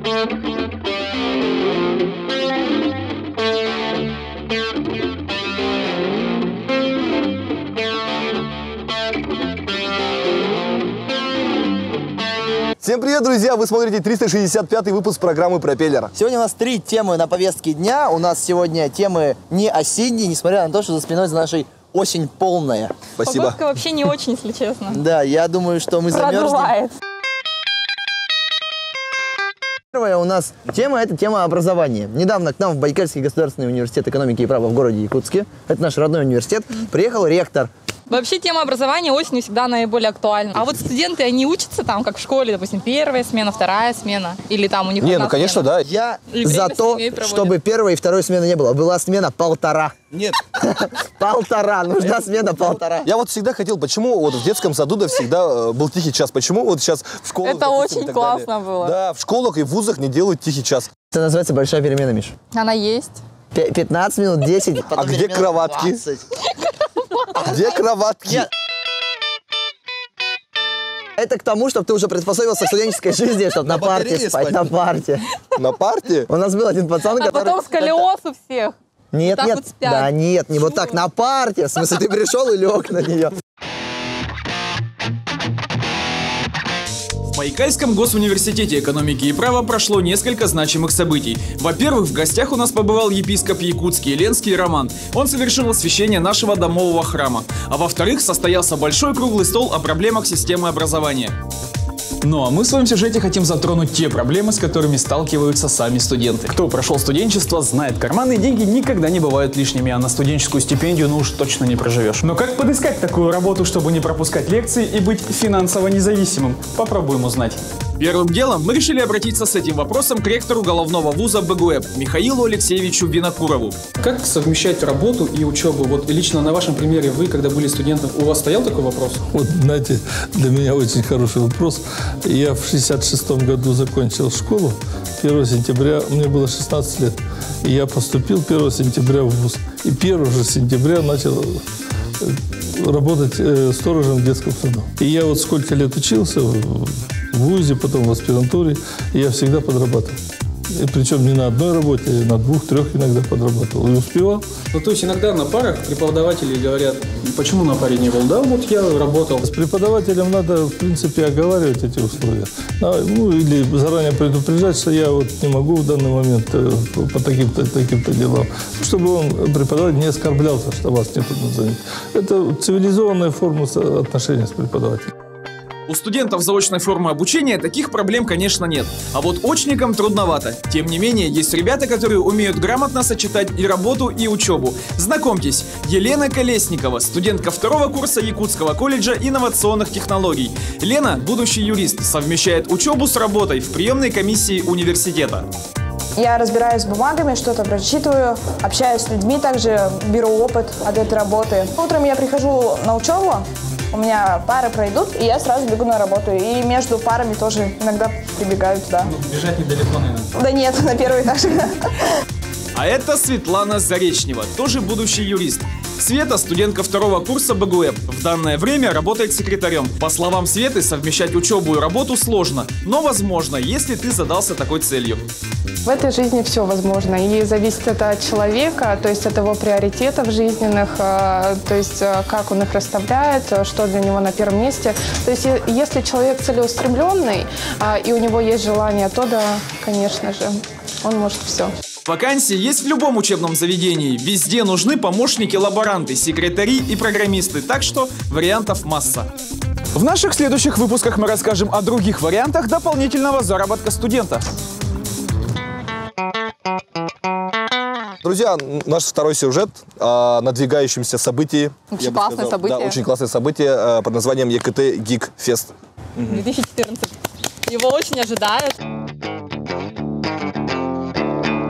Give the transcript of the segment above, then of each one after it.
Всем привет, друзья! Вы смотрите 365-й выпуск программы «Пропеллер». Сегодня у нас 3 темы на повестке дня. У нас сегодня темы не осенние, несмотря на то, что за спиной за нашей осень полная. Спасибо. Погодка вообще не очень, если честно. Да, я думаю, что мы замерзнем. Продувает. Первая у нас тема – это тема образования. Недавно к нам в Байкальский государственный университет экономики и права в городе Якутске, это наш родной университет, приехал ректор. Вообще тема образования осенью всегда наиболее актуальна. А вот студенты, они учатся там, как в школе, допустим, первая смена, вторая смена, или там у них Не, ну конечно, смена. да. Я И за время то, с семьей проводят. чтобы первой и второй смены не было. Была смена полтора. Нет. Полтора, нужна смена полтора. Я вот всегда хотел, почему вот в детском саду да всегда был тихий час, почему вот сейчас в школах... Это допустим, очень и так классно далее. было. Да, в школах и в вузах не делают тихий час. Это называется большая перемена, Миш. Она есть. 15 минут, 10. А где кроватки? Где кроватки? Нет. Это к тому, чтобы ты уже приспособился к студенческой жизни, чтобы на парте спать, на парте. На парте? У нас был один пацан, А который... потом сколиоз у всех. Нет, так нет, вот спят. да, нет, не вот так, на парте. В смысле, ты пришел и лег на нее. В Байкальском госуниверситете экономики и права прошло несколько значимых событий. Во-первых, в гостях у нас побывал епископ якутский Ленский Роман. Он совершил освящение нашего домового храма. А во-вторых, состоялся большой круглый стол о проблемах системы образования. Ну а мы в своем сюжете хотим затронуть те проблемы, с которыми сталкиваются сами студенты. Кто прошел студенчество, знает, карманные деньги никогда не бывают лишними, а на студенческую стипендию ну уж точно не проживешь. Но как подыскать такую работу, чтобы не пропускать лекции и быть финансово независимым? Попробуем узнать. Первым делом мы решили обратиться с этим вопросом к ректору головного вуза БГУЭП Михаилу Алексеевичу Винокурову. Как совмещать работу и учебу? Вот лично на вашем примере, вы, когда были студентом, у вас стоял такой вопрос? Вот, знаете, для меня очень хороший вопрос. Я в 66-м году закончил школу. 1 сентября, мне было 16 лет. И я поступил 1 сентября в вуз. И 1 же сентября начал работать сторожем в детском саду. И я вот сколько лет учился в вузе, потом в аспирантуре, и я всегда подрабатывал. И причем не на одной работе, а на 2-3 иногда подрабатывал. И успевал. Ну, то есть иногда на парах преподаватели говорят, почему на паре не был? Да, вот я работал. С преподавателем надо, в принципе, оговаривать эти условия. Ну, или заранее предупреждать, что я вот не могу в данный момент по таким-то делам. Чтобы он, преподаватель, не оскорблялся, что вас нет на занятии. Это цивилизованная форма отношений с преподавателем. У студентов заочной формы обучения таких проблем, конечно, нет. А вот очникам трудновато. Тем не менее, есть ребята, которые умеют грамотно сочетать и работу, и учебу. Знакомьтесь, Елена Колесникова, студентка 2-го курса Якутского колледжа инновационных технологий. Лена, будущий юрист, совмещает учебу с работой в приемной комиссии университета. Я разбираюсь с бумагами, что-то прочитываю, общаюсь с людьми, также беру опыт от этой работы. Утром я прихожу на учебу, у меня пары пройдут, и я сразу бегу на работу. И между парами тоже иногда прибегаю туда. Бежать недалеко, наверное. Да нет, на первый этаж. А это Светлана Заречнева, тоже будущий юрист. Света – студентка 2-го курса БГУЭП. В данное время работает секретарем. По словам Светы, совмещать учебу и работу сложно, но возможно, если ты задался такой целью. В этой жизни все возможно, и зависит это от человека, то есть от его приоритетов жизненных, то есть как он их расставляет, что для него на первом месте. То есть если человек целеустремленный и у него есть желание, то да, конечно же, он может все. Вакансии есть в любом учебном заведении. Везде нужны помощники-лаборанты, секретари и программисты, так что вариантов масса. В наших следующих выпусках мы расскажем о других вариантах дополнительного заработка студента. Друзья, наш второй сюжет о надвигающемся событии. Очень классное событие. Да, очень классное событие под названием ЕКТ Geek Fest. 2014. Его очень ожидают.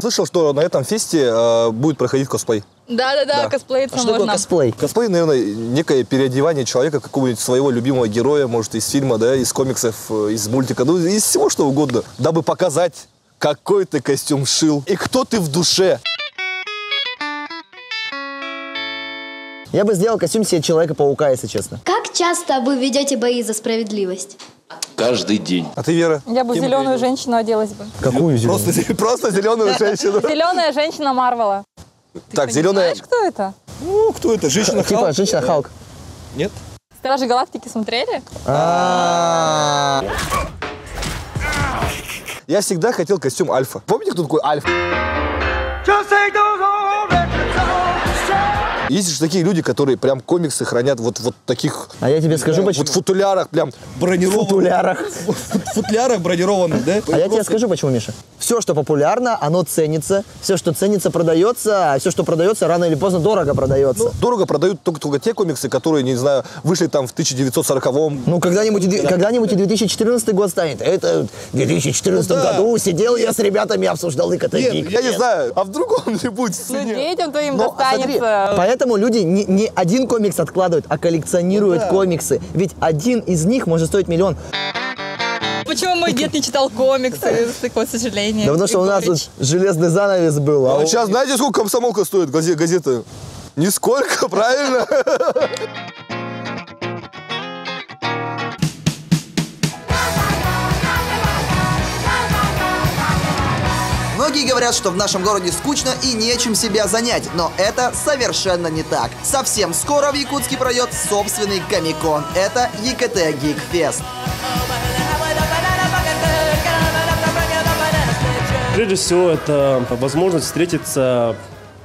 Слышал, что на этом фесте будет проходить косплей. Да, косплеиться можно. Что такое косплей? Косплей, наверное, некое переодевание человека, какого-нибудь своего любимого героя, может, из фильма, да, из комиксов, из мультика, ну, из всего, что угодно, дабы показать, какой ты костюм шил и кто ты в душе. Я бы сделал костюм себе Человека-паука, если честно. Как часто вы ведете бои за справедливость? Каждый день. А ты, Вера? Я бы Кем зеленую ты женщину оделась бы. Какую зеленую? Просто зеленую женщину. Зеленая женщина Марвела. Так, Ты зеленая... знаешь, кто это? Ну, кто это? Женщина Типа женщина Халк. Нет? Стражи Галактики смотрели? Я всегда хотел костюм Альфа. Помните, кто такой Альфа? Есть же такие люди, которые прям комиксы хранят вот таких... А я тебе скажу, почему. Вот в футулярах прям бронированных. Футлярах бронированных, да? А я тебе скажу, почему, Миша. Все, что популярно, оно ценится. Все, что ценится, продается. А все, что продается, рано или поздно дорого продается. Дорого продают только те комиксы, которые, не знаю, вышли там в 1940-м. Ну, когда-нибудь и 2014 год станет. Это в 2014 году сидел я с ребятами, обсуждал ИКТ. Нет, я не знаю, а вдруг он не будет в Ну, цене? детям твоим Но, смотри, достанется. поэтому люди не один комикс откладывают, а коллекционируют комиксы. Ведь один из них может стоить миллион. Почему мой дед не читал комиксы? Такое сожаление. Да потому что у нас тут железный занавес был. А вот сейчас знаете, сколько комсомолка стоит, газета? Нисколько, правильно? Многие говорят, что в нашем городе скучно и нечем себя занять, но это совершенно не так. Совсем скоро в Якутске пройдет собственный комик-кон. Это ЕКТ Geek Fest. Прежде всего, это возможность встретиться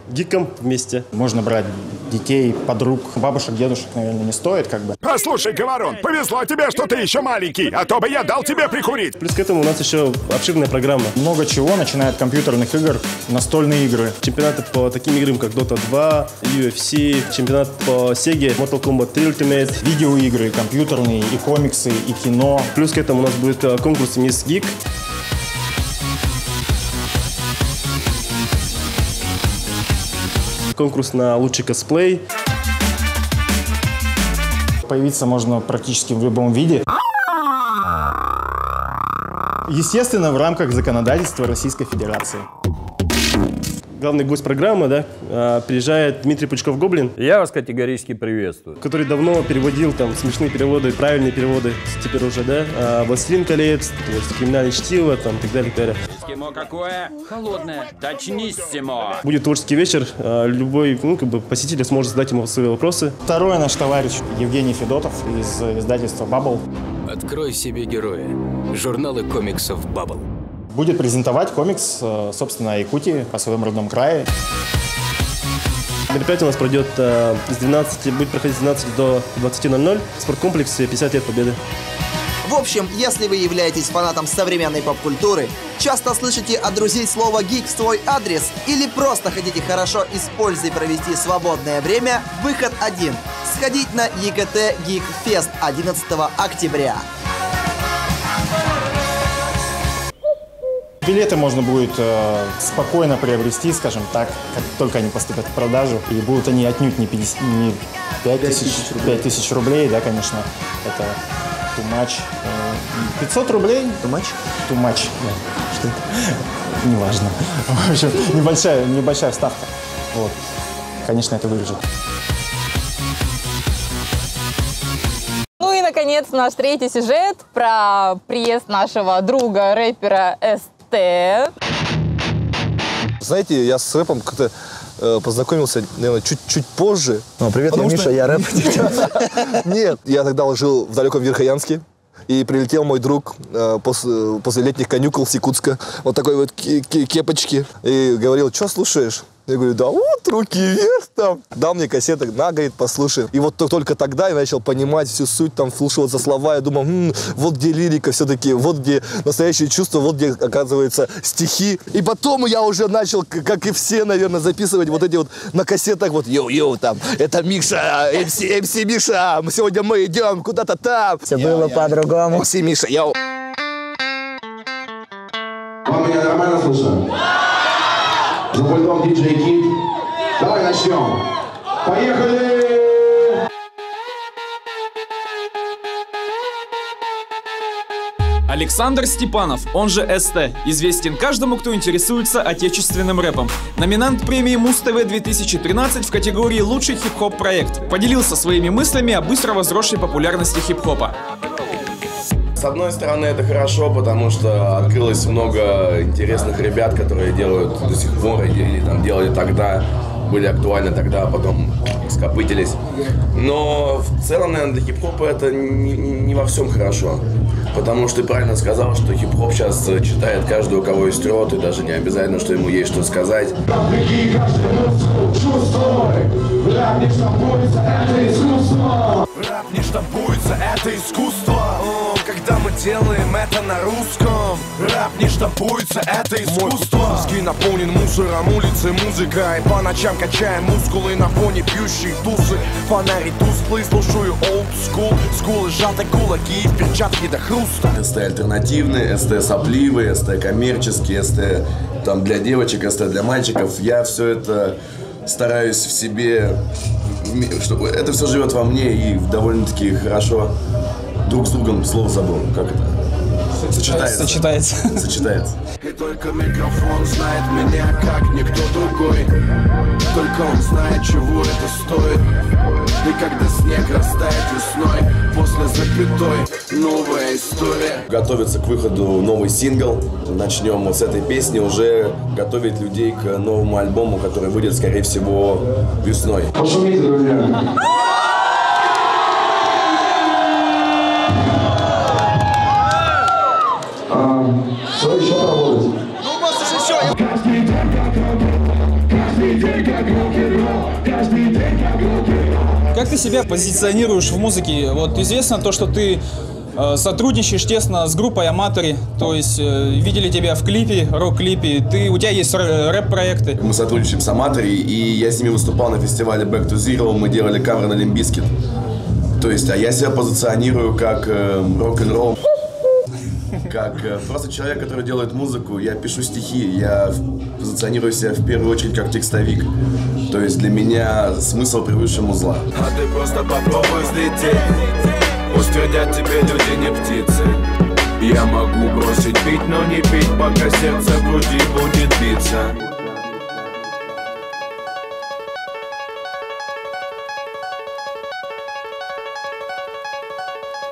гиком вместе. Можно брать детей, подруг, бабушек, дедушек, наверное, не стоит, как бы. Послушай, Говорон, повезло тебе, что ты еще маленький, а то бы я дал тебе прикурить. Плюс к этому у нас еще обширная программа. Много чего, начиная от компьютерных игр, настольные игры. Чемпионаты по таким играм, как Dota 2, UFC, чемпионат по Sega, Mortal Kombat Ultimate. Видеоигры, компьютерные, и комиксы, и кино. Плюс к этому у нас будет конкурс Miss Geek. Конкурс на лучший косплей. Появиться можно практически в любом виде. Естественно, в рамках законодательства Российской Федерации. Главный гость программы, да, приезжает Дмитрий Пучков-Гоблин. Я вас категорически приветствую. Который давно переводил там смешные переводы, правильные переводы, теперь уже, да, «Властелин колец», «Криминальное чтиво», там, и так далее, и так далее. Эскимо какое? Холодное. Точнissimo. Будет творческий вечер, любой, посетитель сможет задать ему свои вопросы. Второй наш товарищ Евгений Федотов из издательства «Бабл». Открой себе героя. Журналы комиксов «Бабл». Будет презентовать комикс, собственно, о Якутии, о своем родном крае. Мероприятие у нас пройдет будет проходить с 12 до 20:00 в спорткомплексе 50 лет Победы. В общем, если вы являетесь фанатом современной поп-культуры, часто слышите от друзей слово «гик» в свой адрес или просто хотите хорошо и с пользой провести свободное время, выход один – сходить на ЕКТ Geek Fest 11 октября. Билеты можно будет спокойно приобрести, скажем так, как только они поступят в продажу. И будут они отнюдь не 5 тысяч рублей, да, конечно. Это too much. 500 рублей? Too much? Too much, да. Что это? Неважно. В общем, небольшая ставка. Вот. Конечно, это вырежет. Ну и, наконец, наш третий сюжет про приезд нашего друга, рэпера СТ. Знаете, я с рэпом как-то познакомился, наверное, чуть позже. Привет, я Миша, я рэп. Нет, я тогда жил в далеком Верхоянске. И прилетел мой друг после летних каникул с Якутска. Вот такой вот кепочки. И говорил, что слушаешь? Я говорю, да вот, руки вверх там. Дал мне кассету, на, говорит, послушай. И вот только тогда я начал понимать всю суть, там, вслушиваться слова. Я думал, вот где лирика все-таки, вот где настоящее чувство, вот где, оказывается, стихи. И потом я уже начал, как и все, наверное, записывать вот эти вот на кассетах, вот, йоу, там, это Миша, МС Миша, сегодня мы идем куда-то там. Все было по-другому. МС Миша, йоу. Вам меня нормально слышно? За пультом диджей Кит. Давай начнем. Поехали! Александр Степанов, он же СТ, известен каждому, кто интересуется отечественным рэпом. Номинант премии Муз-ТВ 2013 в категории «Лучший хип-хоп проект». Поделился своими мыслями о быстро возросшей популярности хип-хопа. С одной стороны, это хорошо, потому что открылось много интересных ребят, которые делают до сих пор или там делали тогда, были актуальны тогда, а потом скопытились. Но в целом, наверное, для хип-хопа это не во всем хорошо. Потому что ты правильно сказал, что хип-хоп сейчас читает каждый, у кого есть рот, и даже не обязательно, что ему есть что сказать. Рэп не штампуется, это искусство. Когда мы делаем это на русском. Рэп не штампуется, это искусство. Мой мозги наполнен мусором, улицы, музыка. И по ночам качаем мускулы на фоне пьющие тусы. Фонари тусклые, слушаю old school. Скулы сжаты, кулаки и перчатки до хруста. СТ альтернативный, СТ сопливый, СТ коммерческий, СТ там для девочек, СТ для мальчиков. Я все это стараюсь в себе, чтобы это все живет во мне и довольно-таки хорошо друг с другом, слово забыл, как это? Сочетается. И только микрофон знает меня, как никто другой. Только он знает, чего это стоит. И когда снег растает весной, после запятой новая история. Готовится к выходу новый сингл. Начнем вот с этой песни уже готовить людей к новому альбому, который выйдет, скорее всего, весной. Пошумите, друзья. Что еще поработать? Ну, у вас уже все. Как ты себя позиционируешь в музыке? Вот известно то, что ты сотрудничаешь тесно с группой Аматори, то есть видели тебя в клипе, рок-клипе, у тебя есть рэп-проекты. Мы сотрудничаем с Аматори, и я с ними выступал на фестивале Back to Zero, мы делали кавер на Limp Bizkit. То есть, а я себя позиционирую как рок-н-ролл. Как просто человек, который делает музыку, я пишу стихи, я позиционирую себя в первую очередь как текстовик. То есть для меня смысл превыше музла. А ты просто попробуй взлететь. Пусть твердят тебе люди не птицы. Я могу бросить пить, но не пить, пока сердце в груди будет биться.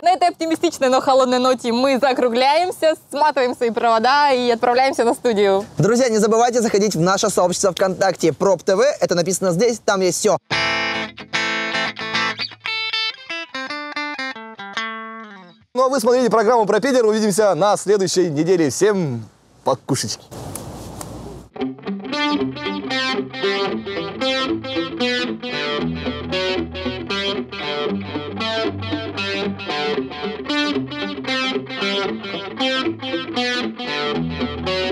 На этой оптимистичной, но холодной ноте мы закругляемся, сматываем свои провода и отправляемся на студию. Друзья, не забывайте заходить в наше сообщество ВКонтакте Проб ТВ. Это написано здесь, там есть все. Ну а вы смотрели программу про Питер. Увидимся на следующей неделе. Всем покушечки. We'll be right back.